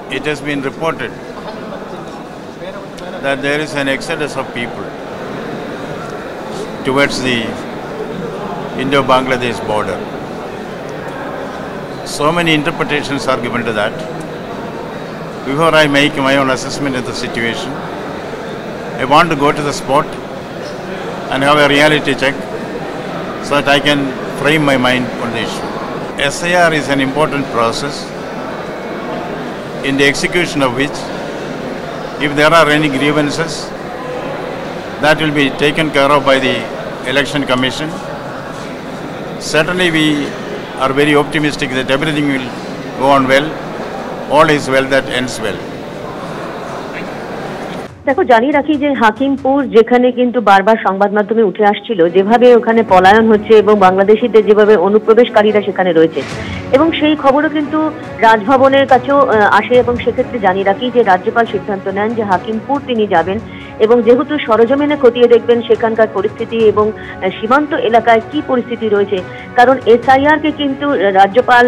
It has been reported that there is an exodus of people towards the Indo-Bangladesh border. So many interpretations are given to that. Before I make my own assessment of the situation, I want to go to the spot and have a reality check so that I can frame my mind on the issue. SIR is an important process in the execution of which, if there are any grievances, that will be taken care of by the Election Commission. Certainly we are very optimistic that everything will go on well. All is well that ends well. দেখো জানিয়ে রাখি যে হাকিমপুর যেখানে কিন্তু বারবার সংবাদ মাধ্যমে উঠে আসছিল যেভাবে ওখানে পলায়ন হচ্ছে এবং বাংলাদেশিদের যেভাবে অনুপ্রবেশকারীরা সেখানে রয়েছে এবং সেই খবরও কিন্তু রাজভবনের কাছেও আসে এবং সেক্ষেত্রে জানিয়ে রাখি যে রাজ্যপাল সিদ্ধান্ত নেন যে হাকিমপুর তিনি যাবেন এবং যেহেতু সরজমিনে খতিয়ে দেখবেন সেখানকার পরিস্থিতি এবং সীমান্ত এলাকায় কি পরিস্থিতি রয়েছে, কারণ SIR কে কিন্তু রাজ্যপাল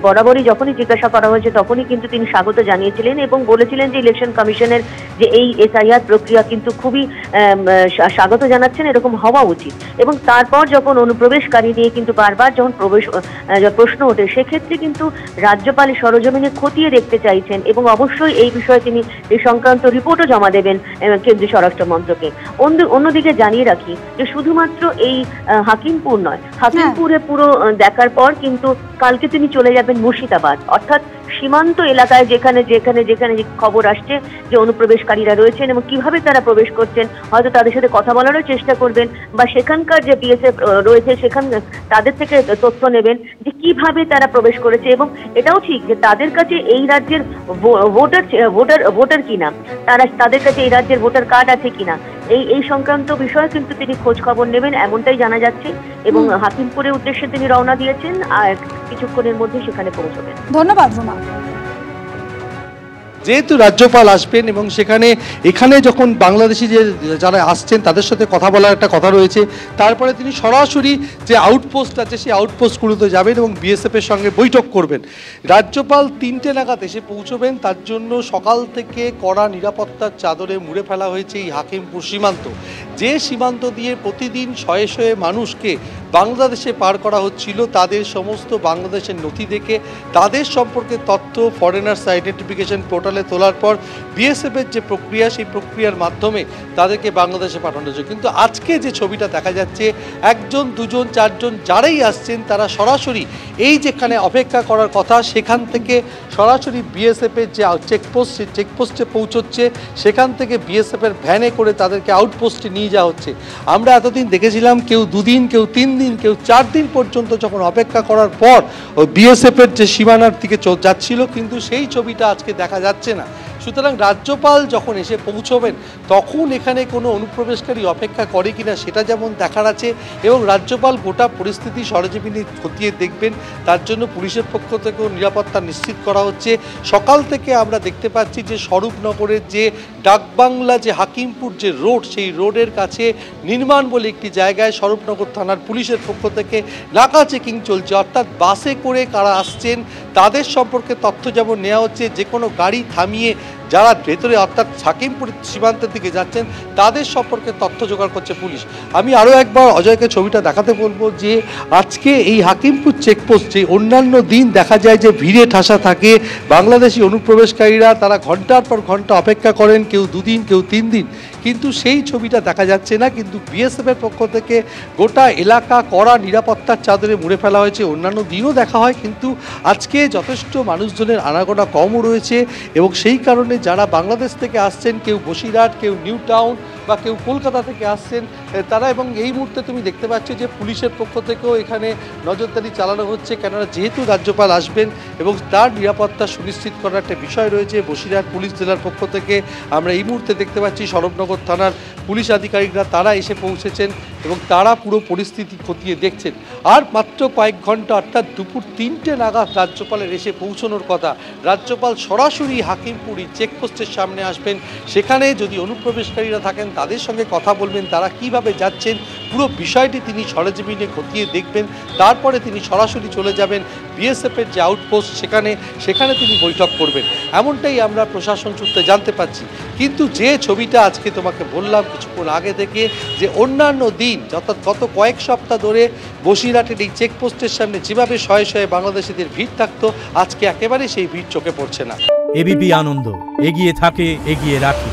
বরাবরই যখনই জিজ্ঞাসা করা হয়েছে তখনই কিন্তু তিনি স্বাগত জানিয়েছিলেন এবং বলেছিলেন যে ইলেকশন কমিশনের যে এই SIR প্রক্রিয়া কিন্তু খুবই স্বাগত জানাচ্ছেন, এরকম হওয়া উচিত। এবং তারপর যখন অনুপ্রবেশকারী নিয়ে কিন্তু বারবার যখন প্রশ্ন ওঠে সেক্ষেত্রে কিন্তু রাজ্যপাল সরজমিনে খতিয়ে দেখতে চাইছেন এবং অবশ্যই এই বিষয়ে তিনি এই সংক্রান্ত রিপোর্টও জমা দেবেন কেন্দ্রীয় স্বরাষ্ট্র মন্ত্রকে। অন্যদিকে জানিয়ে রাখি যে শুধুমাত্র এই হাকিমপুর নয়, হাকিমপুরে পুরো দেখার পর কিন্তু কালকে তিনি চলে যাবেন মুর্শিদাবাদ, অর্থাৎ সীমান্ত এলাকায় যেখানে যেখানে যেখানে খবর আসছে যে অনুপ্রবেশকারীরা রয়েছেন এবং কিভাবে তারা প্রবেশ করছেন, হয়তো তাদের সাথে কথা বলারও চেষ্টা করবেন বা সেখানকার যে BSF রয়েছে সেখান তাদের থেকে তথ্য নেবেন যে কিভাবে তারা প্রবেশ করেছে এবং এটাও ঠিক যে তাদের কাছে এই রাজ্যের ভোটার কিনা, তাদের কাছে এই রাজ্যের ভোটার কার্ড আছে কিনা, এই সংক্রান্ত বিষয়ে কিন্তু তিনি খোঁজ খবর নেবেন এমনটাই জানা যাচ্ছে এবং হাকিমপুরের উদ্দেশ্যে তিনি রওনা দিয়েছেন আর কিছুক্ষণের মধ্যে সেখানে পৌঁছবেন। ধন্যবাদ রুমা। যেহেতু রাজ্যপাল আসবেন এবং এখানে যখন বাংলাদেশি যারা আসছেন তাদের সাথে কথা বলার একটা কথা রয়েছে, তারপরে তিনি সরাসরি যে আউটপোস্ট আছে সেই আউটপোস্টগুলোতে যাবেন এবং BSF এর সঙ্গে বৈঠক করবেন। রাজ্যপাল 3টে নাগাদ এসে পৌঁছবেন, তার জন্য সকাল থেকে কড়া নিরাপত্তার চাদরে মুড়ে ফেলা হয়েছে এই হাকিমপুর সীমান্ত, যে সীমান্ত দিয়ে প্রতিদিন শয়ে শয়ে মানুষকে বাংলাদেশে পার করা হচ্ছিল। তাদের সমস্ত বাংলাদেশের নথি দেখে তাদের সম্পর্কে তথ্য ফরেনার্স আইডেন্টিফিকেশন পোর্টালে তোলার পর BSF এর যে প্রক্রিয়া সেই প্রক্রিয়ার মাধ্যমে তাদেরকে বাংলাদেশে পাঠানো হচ্ছে। কিন্তু আজকে যে ছবিটা দেখা যাচ্ছে, 1জন 2জন 4জন যারাই আসছেন তারা সরাসরি এই যেখানে অপেক্ষা করার কথা সেখান থেকে সরাসরি BSF এর যে চেকপোস্ট সেই চেকপোস্টে পৌঁছচ্ছে, সেখান থেকে BSF এর ভ্যানে করে তাদেরকে আউটপোস্টে নিয়ে যাওয়া হচ্ছে। আমরা এতদিন দেখেছিলাম কেউ 2 দিন, কেউ 3 দিন, কেউ 4 দিন পর্যন্ত যখন অপেক্ষা করার পর BSF এর যে সীমানার দিকে যাচ্ছিল, কিন্তু সেই ছবিটা আজকে দেখা যাচ্ছে না। সুতরাং রাজ্যপাল যখন এসে পৌঁছবেন তখন এখানে কোনো অনুপ্রবেশকারী অপেক্ষা করে কিনা সেটা যেমন দেখার আছে এবং রাজ্যপাল গোটা পরিস্থিতি সরেজমিনে খতিয়ে দেখবেন, তার জন্য পুলিশের পক্ষ থেকেও নিরাপত্তা নিশ্চিত করা হচ্ছে। সকাল থেকে আমরা দেখতে পাচ্ছি যে স্বরূপনগরের যে ডাকবাংলা যে হাকিমপুর যে রোড, সেই রোডের কাছে নির্মাণ বলে একটি জায়গায় স্বরূপনগর থানার পুলিশের পক্ষ থেকে নাকা চেকিং চলছে, অর্থাৎ বাসে করে কারা আসছেন তাদের সম্পর্কে তথ্য যেমন নেওয়া হচ্ছে, যে কোনো গাড়ি থামিয়ে যারা ভেতরে অর্থাৎ হাকিমপুর সীমান্তের দিকে যাচ্ছেন তাদের সম্পর্কে তথ্য জোগাড় করছে পুলিশ। আমি আরও একবার অজয়কে ছবিটা দেখাতে বলবো যে আজকে এই হাকিমপুর চেকপোস্ট যে অন্যান্য দিন দেখা যায় যে ভিড়ে ঠাসা থাকে, বাংলাদেশি অনুপ্রবেশকারীরা তারা ঘন্টার পর ঘন্টা অপেক্ষা করেন, কেউ 2 দিন কেউ 3 দিন, কিন্তু সেই ছবিটা দেখা যাচ্ছে না। কিন্তু BSF এর পক্ষ থেকে গোটা এলাকা কড়া নিরাপত্তার চাদরে মুড়ে ফেলা হয়েছে। অন্যান্য দিনও দেখা হয়, কিন্তু আজকে যথেষ্ট মানুষজনের আনাগোনা কমও রয়েছে এবং সেই কারণে যারা বাংলাদেশ থেকে আসছেন, কেউ বসিরহাট, কেউ নিউ টাউন বা কেউ কলকাতা থেকে আসছেন তারা, এবং এই মুহূর্তে তুমি দেখতে পাচ্ছ যে পুলিশের পক্ষ থেকেও এখানে নজরদারি চালানো হচ্ছে, কেননা যেহেতু রাজ্যপাল আসবেন এবং তার নিরাপত্তা সুনিশ্চিত করার একটা বিষয় রয়েছে। বসিরহাট পুলিশ জেলার পক্ষ থেকে আমরা এই মুহূর্তে দেখতে পাচ্ছি স্বরূপনগর থানার পুলিশ আধিকারিকরা তারা এসে পৌঁছেছেন এবং তারা পুরো পরিস্থিতি খতিয়ে দেখছেন। আর মাত্র কয়েক ঘন্টা অর্থাৎ দুপুর 3টে নাগাদ রাজ্যপালের এসে পৌঁছানোর কথা। রাজ্যপাল সরাসরি হাকিমপুরি চেকপোস্টের সামনে আসবেন, সেখানে যদি অনুপ্রবেশকারীরা থাকেন তাদের সঙ্গে কথা বলবেন, তারা কিভাবে যাচ্ছেন, পুরো বিষয়টি তিনি সরেজমিনে খতিয়ে দেখবেন, তারপরে তিনি সরাসরি চলে যাবেন বিএসএফের যে আউটপোস্ট সেখানে তিনি বৈঠক করবেন, এমনটাই আমরা প্রশাসন সূত্রে জানতে পারছি। কিন্তু যে ছবিটা আজকে তোমাকে বললাম কিছুক্ষণ আগে থেকে, যে অন্যান্য দিন অর্থাৎ গত কয়েক সপ্তাহ ধরে বসিরহাটের এই চেকপোস্টের সামনে যেভাবে শয়ে শয়ে বাংলাদেশিদের ভিড় থাকতো, আজকে একেবারে সেই ভিড় চোখে পড়ছে না। এবিপি আনন্দ, এগিয়ে থাকে, এগিয়ে রাখে।